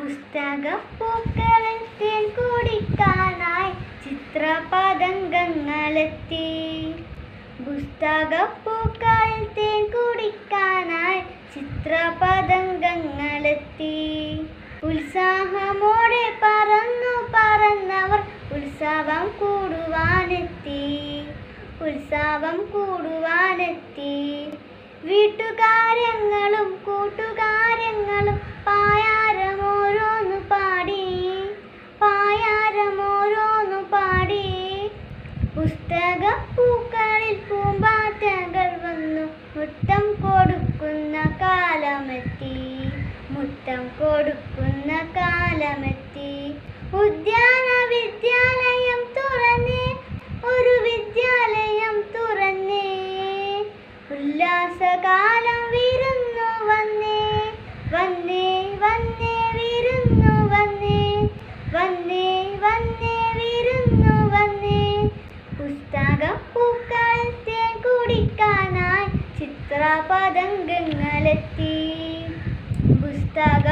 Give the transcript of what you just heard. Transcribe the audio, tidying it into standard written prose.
പുസ്തകപ്പൂക്കളിൽ തേൻ കുടിക്കാനായി ചിത്രപതംഗങ്ങളെത്തി. പുസ്തകപ്പൂക്കളിൽ തേൻ കുടിക്കാനായി ചിത്രപതംഗങ്ങളെത്തി. ഉത്സാഹമോടെ പറന്നു പറന്നവർ ഉത്സവം കൂടുവാനെത്തി. ഉത്സവം കൂടുവാനെത്തി. വീട്ടുകാര്യങ്ങളും കൂട്ടുകാര്യങ്ങളും പായാരമോരോന്നു പാടി. പായാരമോരോന്നു പാടി. പുസ്തകപ്പൂക്കളിൽ പൂമ്പാറ്റകൾ വന്നു മുത്തം കൊടുക്കുന്ന കാലമെത്തി. മുത്തം കൊടുക്കുന്ന കാലമെത്തി. ഉദ്യാന വിദ്യാലയം തുറന്നേ, ഒരു വിദ്യാലയം തുറന്നേ. ഉല്ലാസകാലം വിരുന്നു വന്നേ, വന്നേ വന്നേ വിരുന്നു വന്നേ, വന്നേ വന്നേ വിരുന്നു വന്നേ. പുസ്തകപ്പൂക്കളിൽ തേൻ കുടിക്കാനായി ചിത്രപതംഗങ്ങളെത്തി. പുസ്തക